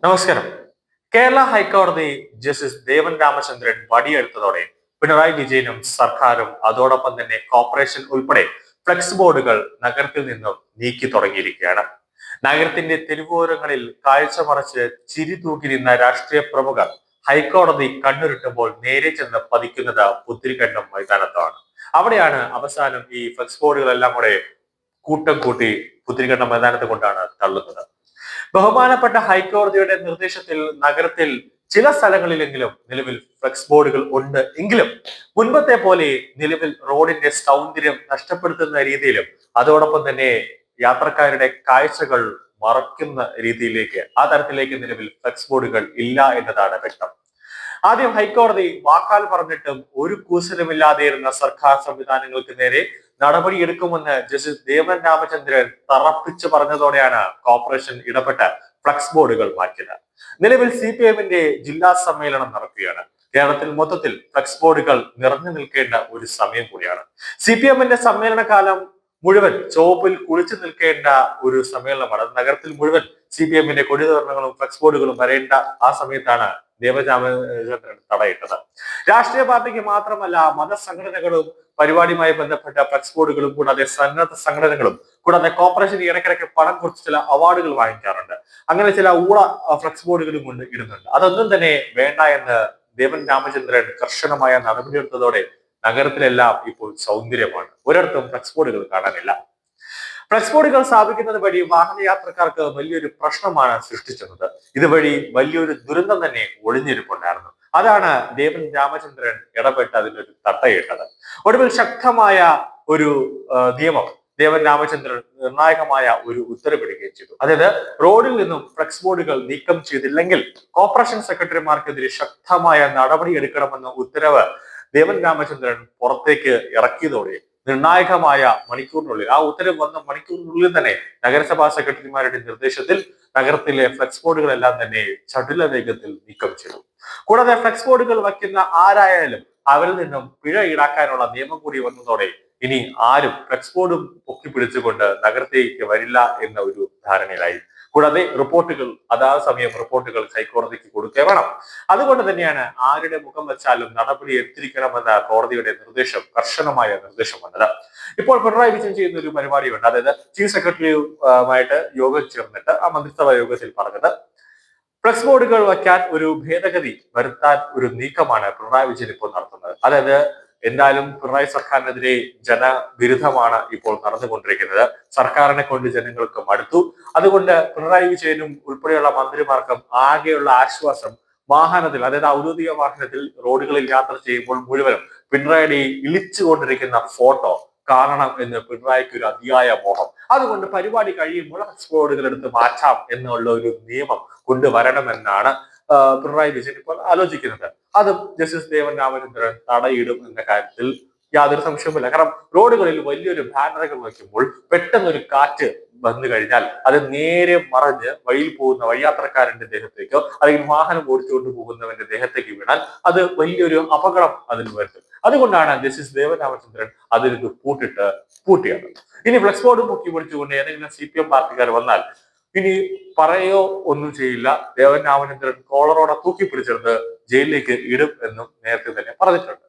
നമസ്കാരം. കേരള ഹൈക്കോടതി ജസ്റ്റിസ് ദേവൻ രാമചന്ദ്രൻ വടിയെടുത്തതോടെ പിണറായി വിജയനും സർക്കാരും അതോടൊപ്പം തന്നെ കോർപ്പറേഷൻ ഉൾപ്പെടെ ഫ്ലെക്സ് ബോർഡുകൾ നഗരത്തിൽ നിന്നും നീക്കി തുടങ്ങിയിരിക്കുകയാണ്. നഗരത്തിന്റെ തെരുവോരങ്ങളിൽ കാഴ്ച മറച്ച് ചിരി തൂക്കി നിന്ന രാഷ്ട്രീയ പ്രമുഖർ ഹൈക്കോടതി കണ്ണുരുട്ടുമ്പോൾ നേരെ ചെന്ന് പതിക്കുന്നത് പുത്തിരിക്കണ്ടം മൈതാനത്താണ്. അവിടെയാണ് അവസാനം ഈ ഫ്ലെക്സ് ബോർഡുകളെല്ലാം കൂടെ കൂട്ടം കൂട്ടി പുത്തിരിക്കണ്ടം മൈതാനത്ത് കൊണ്ടാണ് തള്ളുന്നത്. ബഹുമാനപ്പെട്ട ഹൈക്കോടതിയുടെ നിർദ്ദേശത്തിൽ നഗരത്തിൽ ചില സ്ഥലങ്ങളിലെങ്കിലും നിലവിൽ ഫ്ലെക്സ് ബോർഡുകൾ ഉണ്ട് എങ്കിലും മുൻപത്തെ പോലെ നിലവിൽ റോഡിന്റെ സൗന്ദര്യം നഷ്ടപ്പെടുത്തുന്ന രീതിയിലും അതോടൊപ്പം തന്നെ യാത്രക്കാരുടെ കാഴ്ചകൾ മറയ്ക്കുന്ന രീതിയിലേക്ക് ആ തരത്തിലേക്ക് നിലവിൽ ഫ്ലെക്സ് ബോർഡുകൾ ഇല്ല എന്നതാണ് വ്യക്തം. ആദ്യം ഹൈക്കോടതി വാക്കാൽ പറഞ്ഞിട്ടും ഒരു കൂസലുമില്ലാതെയിരുന്ന സർക്കാർ സംവിധാനങ്ങൾക്ക് നേരെ നടപടിയെടുക്കുമെന്ന് ജസ്റ്റിസ് ദേവൻ രാമചന്ദ്രൻ തറപ്പിച്ചു പറഞ്ഞതോടെയാണ് കോർപ്പറേഷൻ ഇടപെട്ട് ഫ്ലക്സ് ബോർഡുകൾ മാറ്റിയത്. നിലവിൽ CPM-ന്റെ ജില്ലാ സമ്മേളനം നടക്കുകയാണ്. കേരളത്തിൽ മൊത്തത്തിൽ ഫ്ലക്സ് ബോർഡുകൾ നിറഞ്ഞു നിൽക്കേണ്ട ഒരു സമയം കൂടിയാണ്. CPM-ന്റെ സമ്മേളന കാലം മുഴുവൻ ചുവപ്പിൽ കുളിച്ചു നിൽക്കേണ്ട ഒരു സമ്മേളനമാണ്. നഗരത്തിൽ മുഴുവൻ CPM-ന്റെ കൊടിതോരണങ്ങളും ഫ്ലക്സ് ബോർഡുകളും വരേണ്ട ആ സമയത്താണ് ദേവരാമചന്ദ്രൻ തടയിട്ടത്. രാഷ്ട്രീയ പാർട്ടിക്ക് മാത്രമല്ല മതസംഘടനകളും പരിപാടിയുമായി ബന്ധപ്പെട്ട ഫ്ലക്സ് ബോർഡുകളും കൂടാതെ സന്നദ്ധ സംഘടനകളും കൂടാതെ കോർപ്പറേഷൻ ഇടയ്ക്കിടയ്ക്ക് പണം കുറച്ച് ചില അവാർഡുകൾ വാങ്ങിക്കാറുണ്ട്. അങ്ങനെ ചില ഊള ഫ്ലക്സ് ബോർഡുകളും കൊണ്ട് ഇടുന്നുണ്ട്. അതൊന്നും തന്നെ വേണ്ട എന്ന് ദേവൻ രാമചന്ദ്രൻ കർശനമായ നടപടിയെടുത്തതോടെ നഗരത്തിലെല്ലാം ഇപ്പോൾ സൗന്ദര്യമാണ്. ഒരിടത്തും ഫ്ലക്സ് ബോർഡുകൾ കാണാനില്ല. ഫ്ലക്സ് ബോർഡുകൾ സ്ഥാപിക്കുന്നത് വഴി വാഹനയാത്രക്കാർക്ക് വലിയൊരു പ്രശ്നമാണ് സൃഷ്ടിച്ചത്. ഇതുവഴി വലിയൊരു ദുരന്തം തന്നെ ഒളിഞ്ഞിരിപ്പുണ്ടായിരുന്നു. അതാണ് ദേവൻ രാമചന്ദ്രൻ ഇടപെട്ട് അതിനൊരു തട്ടയിട്ടത്. ഒടുവിൽ ശക്തമായ ഒരു നിയമം ദേവൻ രാമചന്ദ്രൻ നിർണായകമായ ഒരു ഉത്തരവിടുകയും ചെയ്തു. അതായത് റോഡിൽ നിന്നും ഫ്ലക്സ് ബോർഡുകൾ നീക്കം ചെയ്തില്ലെങ്കിൽ കോർപ്പറേഷൻ സെക്രട്ടറിമാർക്കെതിരെ ശക്തമായ നടപടി എടുക്കണമെന്ന ഉത്തരവ് ദേവൻ രാമചന്ദ്രൻ പുറത്തേക്ക് ഇറക്കിയതോടെ നിർണായകമായ മണിക്കൂറിനുള്ളിൽ ആ ഉത്തരവ് വന്ന മണിക്കൂറിനുള്ളിൽ തന്നെ നഗരസഭാ സെക്രട്ടറിമാരുടെ നിർദ്ദേശത്തിൽ നഗരത്തിലെ ഫ്ലക്സ് ബോർഡുകളെല്ലാം തന്നെ ചടുല വേഗത്തിൽ നീക്കം ചെയ്തു. കൂടാതെ ഫ്ലക്സ് ബോർഡുകൾ വയ്ക്കുന്ന ആരായാലും അവരിൽ നിന്നും പിഴ ഈടാക്കാനുള്ള നിയമം കൂടി വന്നതോടെ ഇനി ആരും ഫ്ലക്സ് ബോർഡും പൊക്കി പിടിച്ചുകൊണ്ട് നഗരത്തേക്ക് വരില്ല എന്ന ഒരു ധാരണയിലായി. കൂടാതെ റിപ്പോർട്ടുകൾ അതാത് സമയം റിപ്പോർട്ടുകൾ ഹൈക്കോടതിക്ക് കൊടുക്കേ വേണം. അതുകൊണ്ട് തന്നെയാണ് ആരുടെ മുഖം വെച്ചാലും നടപടി എടുത്തിരിക്കണമെന്ന കോടതിയുടെ നിർദ്ദേശം, കർശനമായ നിർദ്ദേശം വന്നത്. ഇപ്പോൾ പിണറായി വിജയൻ ചെയ്യുന്ന ഒരു പരിപാടിയുണ്ട്. അതായത് ചീഫ് സെക്രട്ടറിയുമായിട്ട് യോഗം ചേർന്നിട്ട് ആ മന്ത്രിസഭാ യോഗത്തിൽ പറഞ്ഞത് ഫ്ലക്സ് ബോർഡുകൾ വയ്ക്കാൻ ഒരു ഭേദഗതി വരുത്താൻ ഒരു നീക്കമാണ് പിണറായി വിജയൻ ഇപ്പോൾ നടത്തുന്നത്. അതായത് എന്തായാലും പിണറായി സർക്കാരിനെതിരെ ജനവിരുദ്ധമാണ് ഇപ്പോൾ നടന്നുകൊണ്ടിരിക്കുന്നത്. സർക്കാരിനെ കൊണ്ട് ജനങ്ങൾക്ക് മടുത്തു. അതുകൊണ്ട് പിണറായി വിജയനും ഉൾപ്പെടെയുള്ള മന്ത്രിമാർക്കും ആകെയുള്ള ആശ്വാസം വാഹനത്തിൽ, അതായത് ഔദ്യോഗിക വാഹനത്തിൽ റോഡുകളിൽ യാത്ര ചെയ്യുമ്പോൾ മുഴുവനും പിണറായിയുടെ ഇളിച്ചുകൊണ്ടിരിക്കുന്ന ഫോട്ടോ കാണണം എന്ന് പിണറായിക്ക് ഒരു അതിയായ മോഹം. അതുകൊണ്ട് പരിപാടി കഴിയുമ്പോൾ ഫ്ലക്സ് ബോർഡുകൾ എടുത്ത് മാറ്റാം എന്നുള്ള ഒരു നിയമം കൊണ്ടുവരണമെന്നാണ് പിണറായി വിജയൻ ഇപ്പോൾ ആലോചിക്കുന്നത്. അതും ജസ്റ്റിസ് ദേവൻ രാമചന്ദ്രൻ തടയിടും എന്ന കാര്യത്തിൽ യാതൊരു സംശയവുമില്ല. കാരണം റോഡുകളിൽ വലിയൊരു ബാനറുകൾ വയ്ക്കുമ്പോൾ പെട്ടെന്നൊരു കാറ്റ് വന്നു കഴിഞ്ഞാൽ അത് നേരെ മറിഞ്ഞ് വഴിയിൽ പോകുന്ന വഴിയാത്രക്കാരന്റെ ദേഹത്തേക്കോ അല്ലെങ്കിൽ വാഹനം ഓടിച്ചുകൊണ്ട് പോകുന്നവന്റെ ദേഹത്തേക്ക് വീണാൽ അത് വലിയൊരു അപകടം അതിന് വരുത്തും. അതുകൊണ്ടാണ് ജസ്റ്റിസ് ദേവൻ രാമചന്ദ്രൻ അതിനൊരു പൂട്ടിയത്. ഇനി ഫ്ലക്സ് ബോർഡ് പൊക്കി പിടിച്ചുകൊണ്ട് ഏതെങ്കിലും CPM പാർട്ടിക്കാർ വന്നാൽ ഇനി പറയോ ഒന്നും ചെയ്യില്ല. ദേവൻ രാമചന്ദ്രൻ കോളറോടെ തൂക്കി പിടിച്ചെടുത്ത് ജയിലിലേക്ക് ഇടും എന്നും നേരത്തെ തന്നെ പറഞ്ഞിട്ടുണ്ട്.